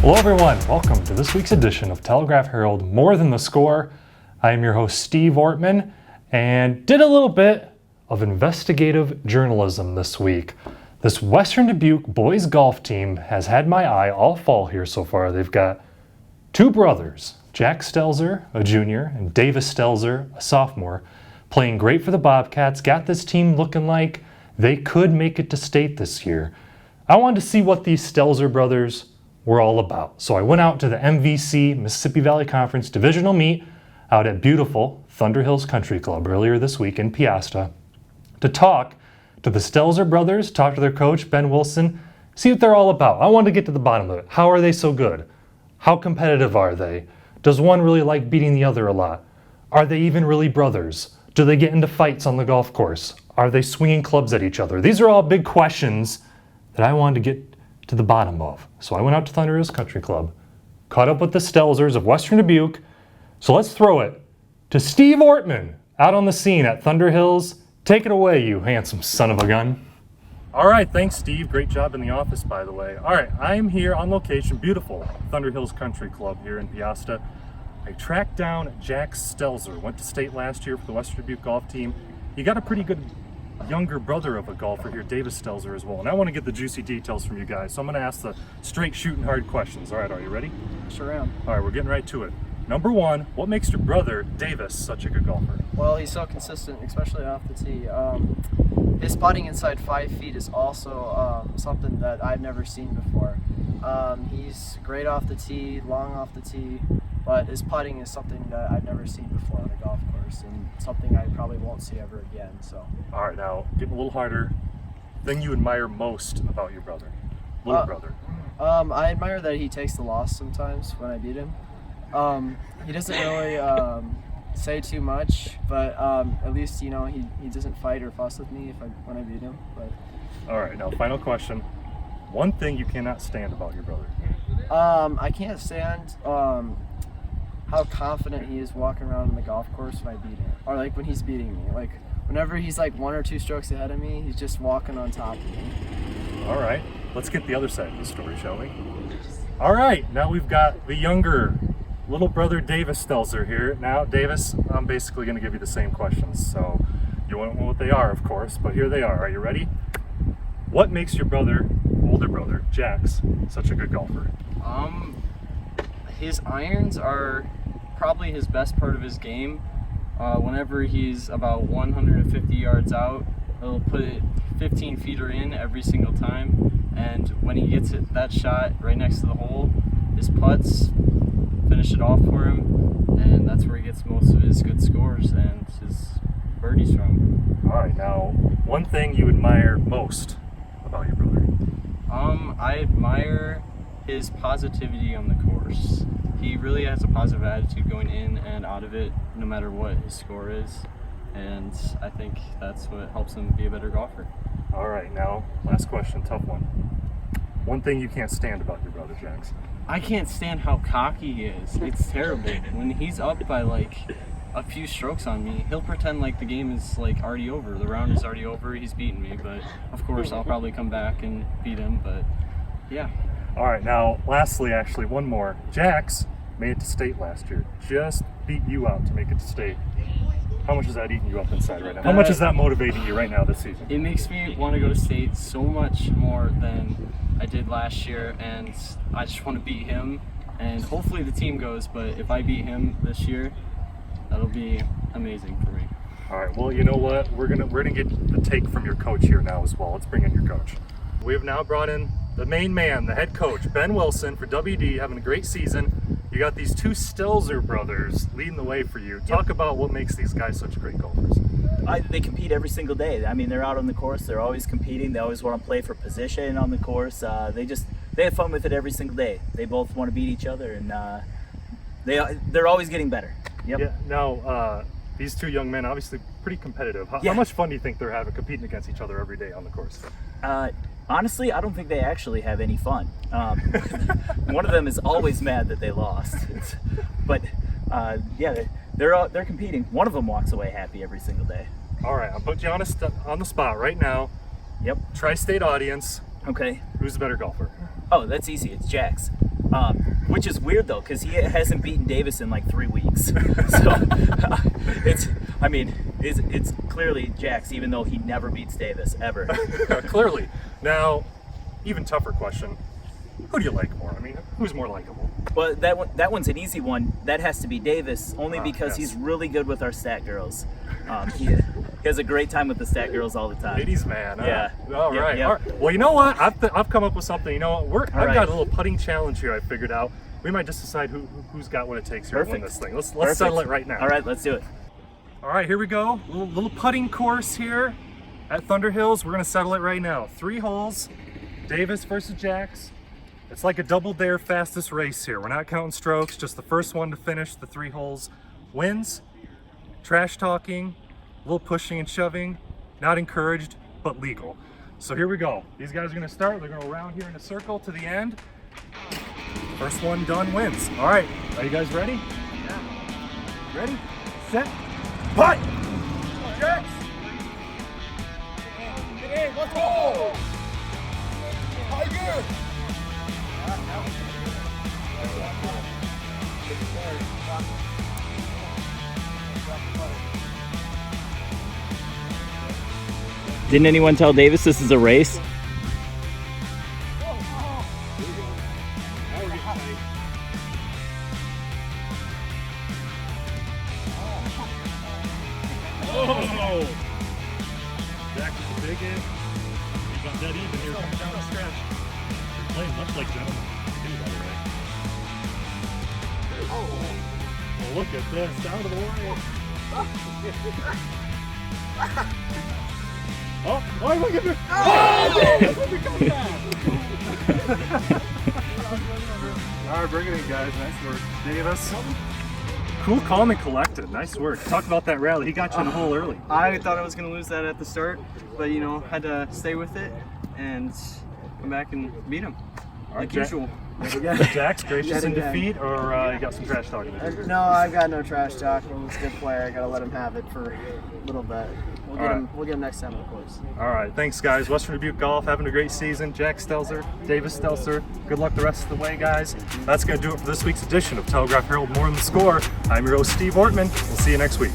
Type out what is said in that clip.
Hello everyone, welcome to this week's edition of Telegraph Herald More Than the Score. I am your host Steve Ortman and did a little bit of investigative journalism this week. This Western Dubuque boys golf team has had my eye all fall here so far. They've got two brothers, Jax Stelzer, a junior, and Davis Stelzer, a sophomore, playing great for the Bobcats, got this team looking like they could make it to state this year. I wanted to see what these Stelzer brothers were all about. So I went out to the MVC, Mississippi Valley Conference divisional meet out at beautiful Thunder Hills Country Club earlier this week in Piasta to talk to the Stelzer brothers, talk to their coach, Ben Wilson, see what they're all about. I wanted to get to the bottom of it. How are they so good? How competitive are they? Does one really like beating the other a lot? Are they even really brothers? Do they get into fights on the golf course? Are they swinging clubs at each other? These are all big questions that I wanted to get to the bottom of. So I went out to Thunder Hills Country Club, caught up with the Stelzers of Western Dubuque. So let's throw it to Steve Ortman out on the scene at Thunder Hills. Take it away, you handsome son of a gun. All right, thanks Steve. Great job in the office, by the way. All right, I'm here on location, beautiful Thunder Hills Country Club here in Piasta. I tracked down Jax Stelzer, went to state last year for the Western Dubuque golf team. He got a pretty good younger brother of a golfer here, Davis Stelzer, as well. And I want to get the juicy details from you guys, so I'm going to ask the straight shooting hard questions. All right, are you ready? Sure am. All right, we're getting right to it. Number one, what makes your brother Davis such a good golfer? Well, he's so consistent, especially off the tee. His putting inside 5 feet is also something that I've never seen before. He's great off the tee, long off the tee, but his putting is something that I've never seen before on a golf course, and something I probably won't see ever again. So. All right, now getting a little harder. Thing you admire most about your brother, little brother? I admire that he takes the loss sometimes when I beat him. He doesn't really say too much, but at least he doesn't fight or fuss with me when I beat him. But. All right, now final question. One thing you cannot stand about your brother? I can't stand how confident he is walking around on the golf course when I beat him, or like when he's beating me. Like whenever he's like 1 or 2 strokes ahead of me, he's just walking on top of me. All right, let's get the other side of the story, shall we? All right, now we've got the younger little brother Davis Stelzer here. Now, Davis, I'm basically going to give you the same questions, so you won't know what they are, of course, but here they are. Are you ready? What makes your brother, older brother, Jax, such a good golfer? His irons are probably his best part of his game. Whenever he's about 150 yards out, he'll put it 15 feet in every single time, and when he gets that shot right next to the hole, his putts finish it off for him, and that's where he gets most of his good scores and his birdies from. All right, now one thing you admire most about your brother? I admire his positivity on the course. He really has a positive attitude going in and out of it, no matter what his score is, and I think that's what helps him be a better golfer. All right, now last question, tough one. One thing you can't stand about your brother, Jax? I can't stand how cocky he is. It's terrible. When he's up by like a few strokes on me, he'll pretend like the game is like already over. The round is already over. He's beaten me, but of course I'll probably come back and beat him. But yeah. All right, now lastly, actually one more. Jax made it to state last year. Just beat you out to make it to state. How much is that eating you up inside right now? How much is that motivating you right now this season? It makes me want to go to state so much more than I did last year, and I just want to beat him, and hopefully the team goes, but if I beat him this year, that'll be amazing for me. All right, well, you know what? We're gonna get the take from your coach here now as well. Let's bring in your coach. We have now brought in the main man, the head coach, Ben Wilson for WD, having a great season. You got these two Stelzer brothers leading the way for you. Talk about what makes these guys such great golfers. They compete every single day. I mean, they're out on the course. They're always competing. They always want to play for position on the course. They have fun with it every single day. They both want to beat each other, and they're always getting better. Yep. Yeah. Now, these two young men, obviously pretty competitive. How much fun do you think they're having competing against each other every day on the course? Honestly, I don't think they actually have any fun. One of them is always mad that they lost. But they're competing. One of them walks away happy every single day. All right, I'll put you on the spot right now. Yep. Tri-state audience. Okay. Who's the better golfer? Oh, that's easy. It's Jax. Which is weird though, because he hasn't beaten Davis in like 3 weeks. So it's clearly Jax, even though he never beats Davis ever. Clearly. Now, even tougher question: who do you like more? I mean, who's more likable? Well, that one's an easy one. That has to be Davis, only because yes. he's really good with our stat girls. He has a great time with the stat girls all the time. Ladies man. Yeah. All Yep, right. yep. All right. Well, you know what? I've come up with something. You know what? I've right. got a little putting challenge here. I figured out. We might just decide who's got what it takes here to win this thing. Let's settle it right now. All right, let's do it. All right, here we go. Little putting course here at Thunder Hills. We're gonna settle it right now. 3 holes. Davis versus Jax. It's like a double dare fastest race here. We're not counting strokes. Just the first one to finish the 3 holes wins. Trash talking, a little pushing and shoving. Not encouraged, but legal. So here we go. These guys are gonna start. They're gonna go around here in a circle to the end. First one done wins. All right, are you guys ready? Yeah. Ready, set, putt! Jax! Hey, let's go! Tiger! Didn't anyone tell Davis this is a race? Oh! Jax is a big hit. He got that even here coming down the stretch. They're playing much like gentlemen, too, by the way. Oh, look at this. Down to the wire. Oh, look at this. All right, bring it in, guys. Nice work. Davis. Cool, calm, and collected. Nice work. Talk about that rally. He got you in the hole early. I thought I was going to lose that at the start, but you know, had to stay with it and come back and beat him, like usual. Jax, gracious in again. defeat, or you got some trash talking to do? No, I've got no trash talk. He's a good player. I gotta let him have it for a little bit. We'll get him. We'll get him next time, of course. All right, thanks, guys. Western Dubuque Golf having a great season. Jax Stelzer, Davis Stelzer. Good luck the rest of the way, guys. That's going to do it for this week's edition of Telegraph Herald More Than the Score. I'm your host, Steve Ortman. We'll see you next week.